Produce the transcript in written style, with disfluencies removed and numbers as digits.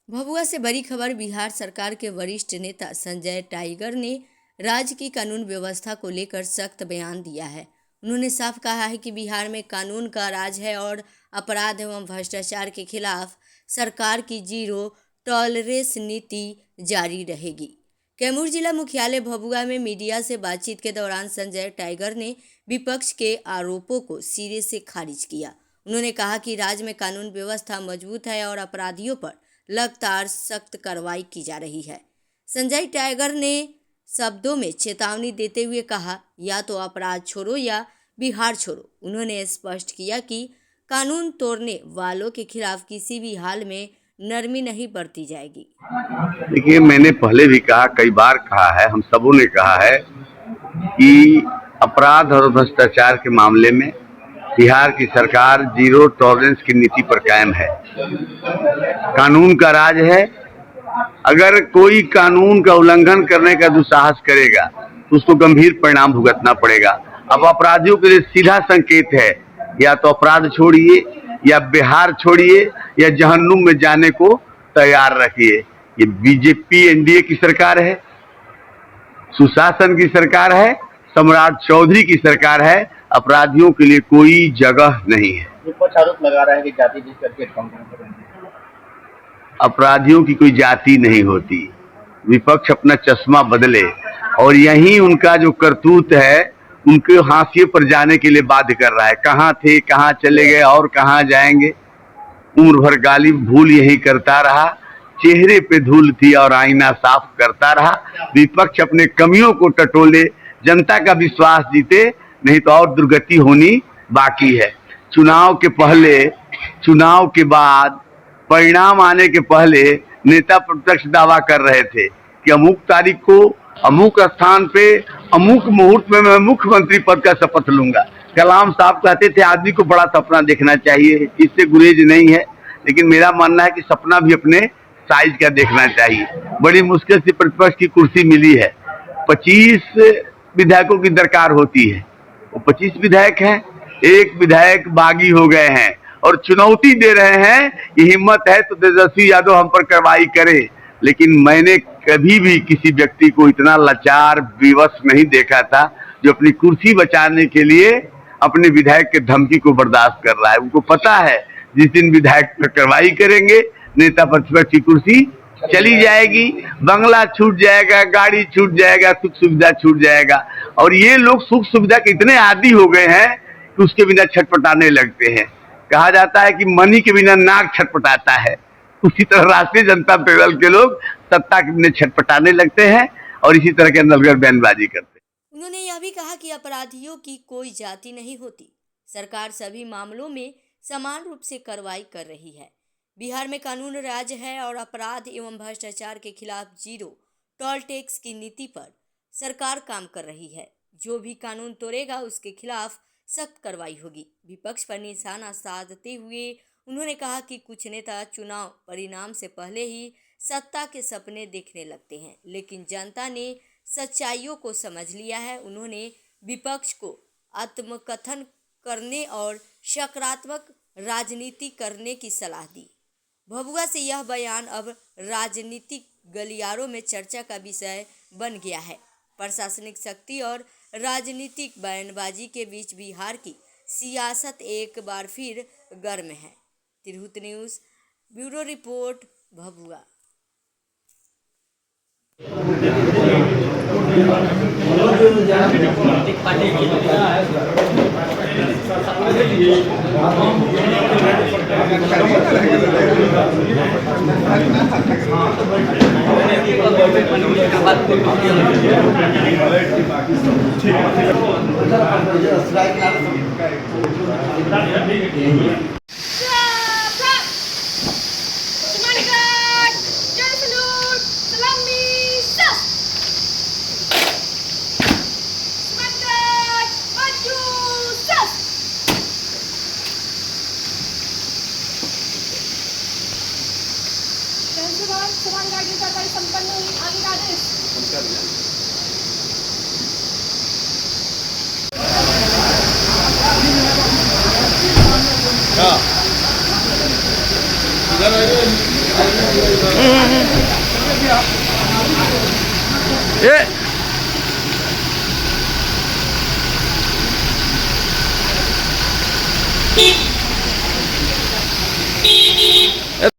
भभुआ से बड़ी खबर। बिहार सरकार के वरिष्ठ नेता संजय टाइगर ने राज्य की कानून व्यवस्था को लेकर सख्त बयान दिया है। उन्होंने साफ कहा है कि बिहार में कानून का राज है और अपराध एवं भ्रष्टाचार के खिलाफ सरकार की जीरो टॉलरेंस नीति जारी रहेगी। कैमूर जिला मुख्यालय भभुआ में मीडिया से बातचीत के दौरान संजय टाइगर ने विपक्ष के आरोपों को सिरे से खारिज किया। उन्होंने कहा कि राज्य में कानून व्यवस्था मजबूत है और अपराधियों पर लगातार सख्त कार्रवाई की जा रही है। संजय टाइगर ने शब्दों में चेतावनी देते हुए कहा, या तो अपराध छोड़ो या बिहार छोड़ो। उन्होंने स्पष्ट किया कि कानून तोड़ने वालों के खिलाफ किसी भी हाल में नरमी नहीं बरती जाएगी। देखिए, मैंने पहले भी कहा, कई बार कहा है, हम सबों ने कहा है कि अपराध और भ्रष्टाचार के मामले में बिहार की सरकार जीरो टॉलरेंस की नीति पर कायम है। कानून का राज है। अगर कोई कानून का उल्लंघन करने का दुस्साहस करेगा तो उसको गंभीर परिणाम भुगतना पड़ेगा। अब अपराधियों के लिए सीधा संकेत है, या तो अपराध छोड़िए या बिहार छोड़िए या जहन्नुम में जाने को तैयार रखिए। ये बीजेपी एनडीए की सरकार है, सुशासन की सरकार है, सम्राट चौधरी की सरकार है। अपराधियों के लिए कोई जगह नहीं है। विपक्ष आरोप लगा रहा है कि जाति जिस करके अपराधियों की कोई जाति नहीं होती। विपक्ष अपना चश्मा बदले और यही उनका जो करतूत है उनके हाशिए पर जाने के लिए बाध्य कर रहा है। कहाँ थे, कहाँ चले गए और कहाँ जाएंगे। उम्र भर गाली भूल यही करता रहा। चेहरे पे धूल थी और आईना साफ करता रहा। विपक्ष अपने कमियों को टटोले, जनता का विश्वास जीते, नहीं तो और दुर्गति होनी बाकी है। चुनाव के पहले, चुनाव के बाद, परिणाम आने के पहले नेता प्रत्यक्ष दावा कर रहे थे कि अमुक तारीख को अमुक स्थान पे अमुक मुहूर्त में मैं मुख्यमंत्री पद का शपथ लूंगा। कलाम साहब कहते थे आदमी को बड़ा सपना देखना चाहिए, इससे गुरेज नहीं है, लेकिन मेरा मानना है कि सपना भी अपने साइज का देखना चाहिए। बड़ी मुश्किल से प्रतिपक्ष की कुर्सी मिली है। 25 विधायकों की दरकार होती है। वो 25 विधायक हैं, एक विधायक बागी हो गए हैं और चुनौती दे रहे हैं कि हिम्मत है तो तेजस्वी यादव हम पर कार्रवाई करे। लेकिन मैंने कभी भी किसी व्यक्ति को इतना लाचार, विवश नहीं देखा था जो अपनी कुर्सी बचाने के लिए अपने विधायक के धमकी को बर्दाश्त कर रहा है। उनको पता है जिस दिन विधायक पर कार्रवाई करेंगे नेता प्रतिपक्ष की कुर्सी चली जाएगी, बंगला छूट जाएगा, गाड़ी छूट जाएगा, सुख सुविधा छूट जाएगा। और ये लोग सुख सुविधा के इतने आदी हो गए हैं कि उसके बिना छटपटाने लगते हैं। कहा जाता है कि मनी के बिना नाक छटपटाता है, उसी तरह राष्ट्रीय जनता दल के लोग सत्ता के बिना छटपटाने लगते हैं और इसी तरह के नलगर बयानबाजी करते हैं। उन्होंने यह भी कहा कि अपराधियों की कोई जाति नहीं होती। सरकार सभी मामलों में समान रूप से कार्रवाई कर रही है। बिहार में कानून राज है और अपराध एवं भ्रष्टाचार के खिलाफ जीरो टोल टैक्स की नीति पर सरकार काम कर रही है। जो भी कानून तोड़ेगा उसके खिलाफ सख्त कार्रवाई होगी। विपक्ष पर निशाना साधते हुए उन्होंने कहा कि कुछ नेता चुनाव परिणाम से पहले ही सत्ता के सपने देखने लगते हैं, लेकिन जनता ने सच्चाइयों को समझ लिया है। उन्होंने विपक्ष को आत्मकथन करने और सकारात्मक राजनीति करने की सलाह दी। भभुआ से यह बयान अब राजनीतिक गलियारों में चर्चा का विषय बन गया है। प्रशासनिक शक्ति और राजनीतिक बयानबाजी के बीच बिहार की सियासत एक बार फिर गर्म है। Tirhut news bureau report, Bhabhua. समान गाड़ी सरकारी संपन्न हुई। आगे का आदेश इधर ए